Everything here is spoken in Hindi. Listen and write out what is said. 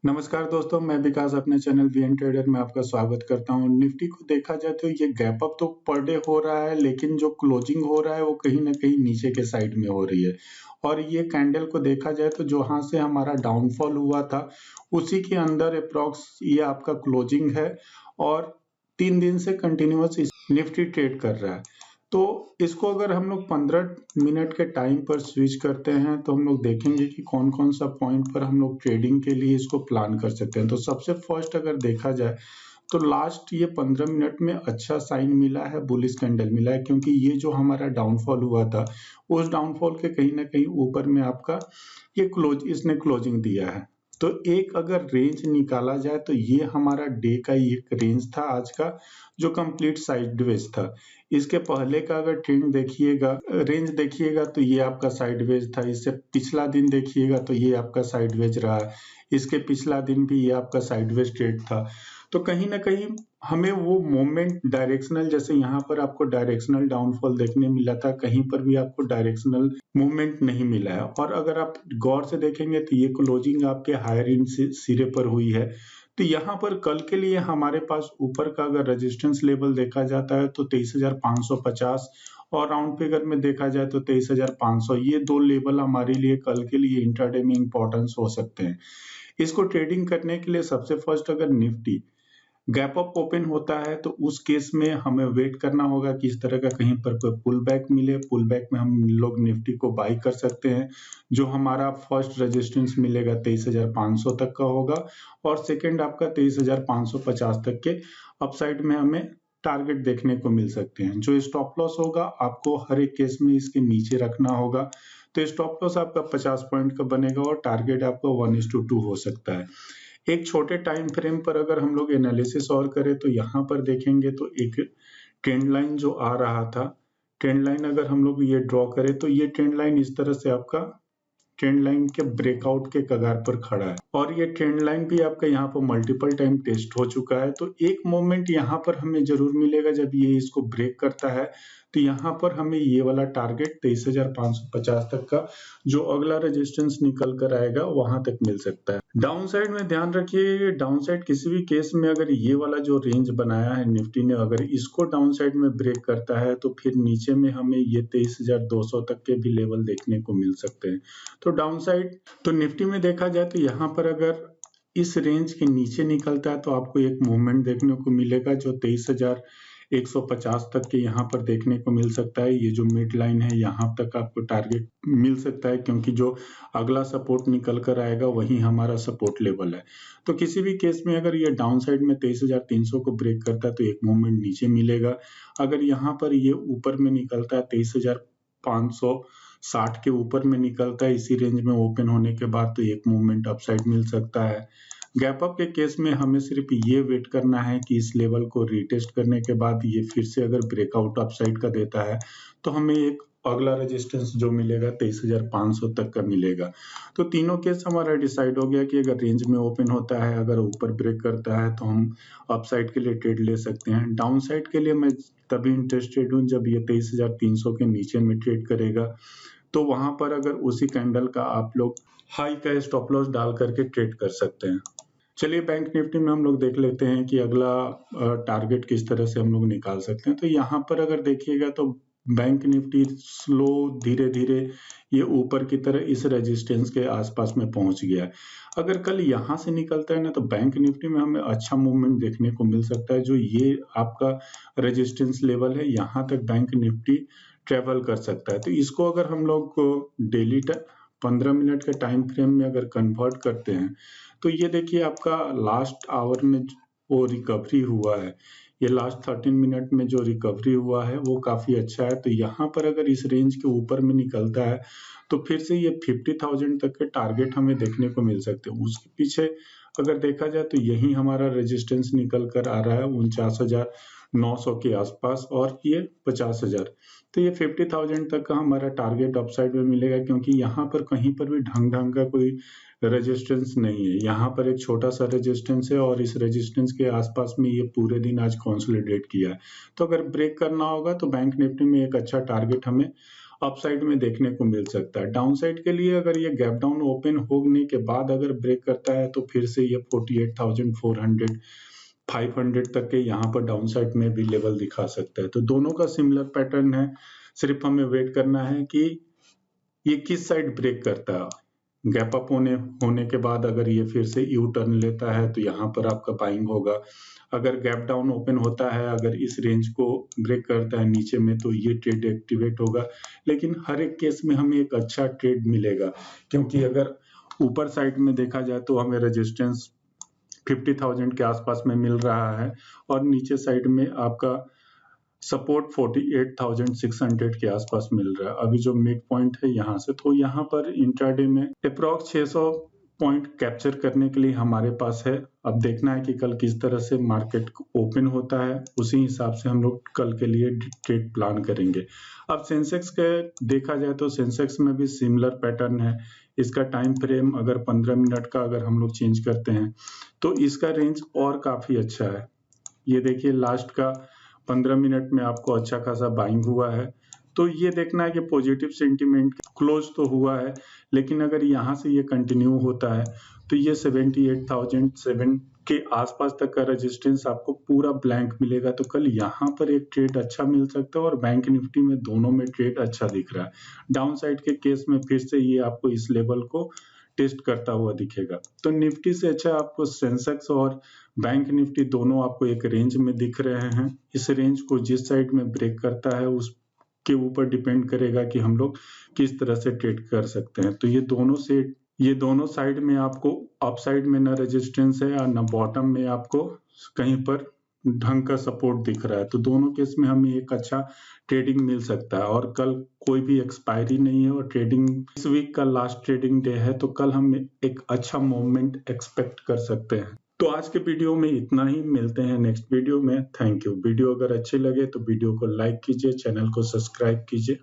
नमस्कार दोस्तों, मैं विकास अपने चैनल वीएन ट्रेडर में आपका स्वागत करता हूँ। निफ्टी को देखा जाए तो ये गैप अप तो पर डे हो रहा है, लेकिन जो क्लोजिंग हो रहा है वो कहीं न कहीं नीचे के साइड में हो रही है। और ये कैंडल को देखा जाए तो जहाँ से हमारा डाउनफॉल हुआ था, उसी के अंदर एप्रॉक्स ये आपका क्लोजिंग है और 3 दिन से कंटिन्यूअस निफ्टी ट्रेड कर रहा है। तो इसको अगर हम लोग 15 मिनट के टाइम पर स्विच करते हैं तो हम लोग देखेंगे कि कौन कौन सा पॉइंट पर हम लोग ट्रेडिंग के लिए इसको प्लान कर सकते हैं। तो सबसे फर्स्ट अगर देखा जाए तो लास्ट ये 15 मिनट में अच्छा साइन मिला है, बुलिश कैंडल मिला है, क्योंकि ये जो हमारा डाउनफॉल हुआ था उस डाउनफॉल के कहीं ना कहीं ऊपर में आपका ये इसने क्लोजिंग दिया है। तो एक अगर रेंज निकाला जाए तो ये हमारा डे का एक रेंज था आज का, जो कंप्लीट साइडवेज था। इसके पहले का अगर ट्रेंड देखिएगा, रेंज देखिएगा तो ये आपका साइडवेज था। इससे पिछला दिन देखिएगा तो ये आपका साइडवेज रहा है। इसके पिछला दिन भी ये आपका साइडवेज ट्रेड था। तो कहीं ना कहीं हमें वो मोमेंट डायरेक्शनल, जैसे यहाँ पर आपको डायरेक्शनल डाउनफॉल देखने मिला था, कहीं पर भी आपको डायरेक्शनल मूवमेंट नहीं मिला है। और अगर आप गौर से देखेंगे तो ये क्लोजिंग आपके हायर इंड सिरे पर हुई है। तो यहाँ पर कल के लिए हमारे पास ऊपर का अगर रेजिस्टेंस लेवल देखा जाता है तो 23,550 और राउंड फिगर में देखा जाए तो 23,500, ये दो लेवल हमारे लिए कल के लिए इंट्राडे में इंपॉर्टेंस हो सकते हैं। इसको ट्रेडिंग करने के लिए सबसे फर्स्ट अगर निफ्टी गैप अप ओपन होता है तो उस केस में हमें वेट करना होगा कि इस तरह का कहीं पर कोई पुल बैक मिले। पुल बैक में हम लोग निफ्टी को बाई कर सकते हैं। जो हमारा फर्स्ट रेजिस्टेंस मिलेगा 23,500 तक का होगा और सेकंड आपका 23,550 तक के अपसाइड में हमें टारगेट देखने को मिल सकते हैं। जो स्टॉप लॉस होगा आपको हर एक केस में इसके नीचे रखना होगा। तो स्टॉप लॉस आपका 50 पॉइंट का बनेगा और टारगेट आपका 1:2 हो सकता है। एक छोटे टाइम फ्रेम पर अगर हम लोग एनालिसिस और करें तो यहाँ पर देखेंगे तो एक ट्रेंड लाइन जो आ रहा था, ट्रेंड लाइन अगर हम लोग ये ड्रॉ करें तो ये ट्रेंड लाइन इस तरह से आपका ट्रेंड लाइन के ब्रेकआउट के कगार पर खड़ा है और ये ट्रेंड लाइन भी आपका यहाँ पर मल्टीपल टाइम टेस्ट हो चुका है। तो एक मोमेंट यहाँ पर हमें जरूर मिलेगा जब ये इसको ब्रेक करता है, तो यहाँ पर हमें ये वाला टारगेट 23,550 तक का जो अगला रेजिस्टेंस निकल कर आएगा वहां तक मिल सकता है। डाउन साइड में ध्यान रखिए, डाउन साइड किसी भी केस में अगर ये वाला जो रेंज बनाया है निफ्टी ने, अगर इसको डाउन साइड में ब्रेक करता है तो फिर नीचे में हमें ये 23,200 तक के भी लेवल देखने को मिल सकते हैं। तो डाउन साइड तो निफ्टी में देखा जाए तो यहाँ पर अगर इस रेंज के नीचे निकलता है तो आपको एक मूवमेंट देखने को मिलेगा जो 23,150 तक के यहाँ पर देखने को मिल सकता है। ये जो मिड लाइन है यहाँ तक आपको टारगेट मिल सकता है, क्योंकि जो अगला सपोर्ट निकल कर आएगा वही हमारा सपोर्ट लेवल है। तो किसी भी केस में अगर ये डाउन साइड में 23,300 को ब्रेक करता है तो एक मूवमेंट नीचे मिलेगा। अगर यहाँ पर ये ऊपर में निकलता है 23,560 के ऊपर में निकलता है इसी रेंज में ओपन होने के बाद, तो एक मूवमेंट अपसाइड मिल सकता है। गैप अप के केस में हमें सिर्फ ये वेट करना है कि इस लेवल को रीटेस्ट करने के बाद ये फिर से अगर ब्रेकआउट अपसाइड का देता है तो हमें एक अगला रेजिस्टेंस जो मिलेगा 23,500 तक का मिलेगा। तो तीनों केस हमारा डिसाइड हो गया कि अगर रेंज में ओपन होता है, अगर ऊपर ब्रेक करता है तो हम अपसाइड के लिए ट्रेड ले सकते हैं। डाउन साइड के लिए मैं तभी इंटरेस्टेड हूँ जब ये 23,300 के नीचे में ट्रेड करेगा, तो वहां पर अगर उसी कैंडल का आप लोग हाई का स्टॉप लॉस डाल करके ट्रेड कर सकते हैं। चलिए बैंक निफ्टी में हम लोग देख लेते हैं कि अगला टारगेट किस तरह से हम लोग निकाल सकते हैं। तो यहाँ पर अगर देखिएगा तो बैंक निफ्टी स्लो धीरे धीरे ये ऊपर की तरह इस रेजिस्टेंस के आसपास में पहुंच गया है। अगर कल यहाँ से निकलता है ना तो बैंक निफ्टी में हमें अच्छा मूवमेंट देखने को मिल सकता है। जो ये आपका रेजिस्टेंस लेवल है यहाँ तक बैंक निफ्टी ट्रेवल कर सकता है। तो इसको अगर हम लोग डेली 15 मिनट के टाइम फ्रेम में अगर कन्वर्ट करते हैं तो ये देखिए आपका लास्ट आवर में वो रिकवरी हुआ है। ये लास्ट 13 मिनट में जो रिकवरी हुआ है वो काफी अच्छा है। तो यहाँ पर अगर इस रेंज के ऊपर में निकलता है तो फिर से ये 50,000 तक के टारगेट हमें देखने को मिल सकते हैं। उसके पीछे अगर देखा जाए तो यही हमारा रेजिस्टेंस निकल कर आ रहा है 49,900 के आसपास और ये 50,000। तो ये 50,000 तक का हमारा टारगेट अपसाइड में मिलेगा, क्योंकि यहाँ पर कहीं पर भी ढंग का कोई रेजिस्टेंस नहीं है। यहाँ पर एक छोटा सा रेजिस्टेंस है और इस रेजिस्टेंस के आसपास में ये पूरे दिन आज कंसोलिडेट किया है। तो अगर ब्रेक करना होगा तो बैंक निफ्टी में एक अच्छा टारगेट हमें अपसाइड में देखने को मिल सकता है। डाउन साइड के लिए अगर ये गैप डाउन ओपन होने के बाद अगर ब्रेक करता है तो फिर से ये 48,400 500 तक के यहाँ पर डाउन साइड में भी लेवल दिखा सकता है। तो दोनों का सिमिलर पैटर्न है, सिर्फ हमें वेट करना है कि ये किस साइड ब्रेक करता है। गैप अप होने के बाद अगर ये फिर से यू टर्न लेता है तो यहाँ पर आपका बाइंग होगा। अगर गैप डाउन ओपन होता है, अगर इस रेंज को ब्रेक करता है नीचे में, तो ये ट्रेड एक्टिवेट होगा। लेकिन हर एक केस में हमें एक अच्छा ट्रेड मिलेगा, क्योंकि अगर ऊपर साइड में देखा जाए तो हमें रेजिस्टेंस 50,000 के आसपास में मिल रहा है और नीचे साइड में आपका सपोर्ट 48,600 के आसपास मिल रहा है। अभी जो मिड पॉइंट है यहाँ से, तो यहाँ पर इंट्राडे में अप्रॉक्स 600 पॉइंट कैप्चर करने के लिए हमारे पास है। अब देखना है कि कल किस तरह से मार्केट ओपन होता है, उसी हिसाब से हम लोग कल के लिए ट्रेड प्लान करेंगे। अब सेंसेक्स के देखा जाए तो सेंसेक्स में भी सिमिलर पैटर्न है। इसका टाइम फ्रेम अगर 15 मिनट का अगर हम लोग चेंज करते हैं तो इसका रेंज और काफी अच्छा है। ये देखिए लास्ट का 15 मिनट में आपको अच्छा खासा बाइंग हुआ है। तो ये देखना है कि पॉजिटिव सेंटीमेंट क्लोज तो हुआ है, लेकिन अगर यहाँ से ये कंटिन्यू होता है तो ये 78,007 के आसपास तक का रेजिस्टेंस आपको पूरा ब्लैंक मिलेगा। तो कल यहाँ पर एक ट्रेड अच्छा मिल सकता है और बैंक निफ्टी में दोनों में ट्रेड अच्छा दिख रहा है। डाउन साइड के केस में फिर से ये आपको इस लेवल को टेस्ट करता हुआ दिखेगा। तो निफ्टी से अच्छा आपको सेंसेक्स और बैंक निफ्टी दोनों आपको एक रेंज में दिख रहे हैं। इस रेंज को जिस साइड में ब्रेक करता है उसके ऊपर डिपेंड करेगा कि हम लोग किस तरह से ट्रेड कर सकते हैं। तो ये दोनों साइड में आपको अप साइड में ना रेजिस्टेंस है और ना बॉटम में आपको कहीं पर ढंग का सपोर्ट दिख रहा है। तो दोनों केस में हमें एक अच्छा ट्रेडिंग मिल सकता है और कल कोई भी एक्सपायरी नहीं है और ट्रेडिंग इस वीक का लास्ट ट्रेडिंग डे है, तो कल हम एक अच्छा मूवमेंट एक्सपेक्ट कर सकते हैं। तो आज के वीडियो में इतना ही, मिलते हैं नेक्स्ट वीडियो में। Thank you. वीडियो अगर अच्छे लगे तो वीडियो को लाइक कीजिए, चैनल को सब्सक्राइब कीजिए।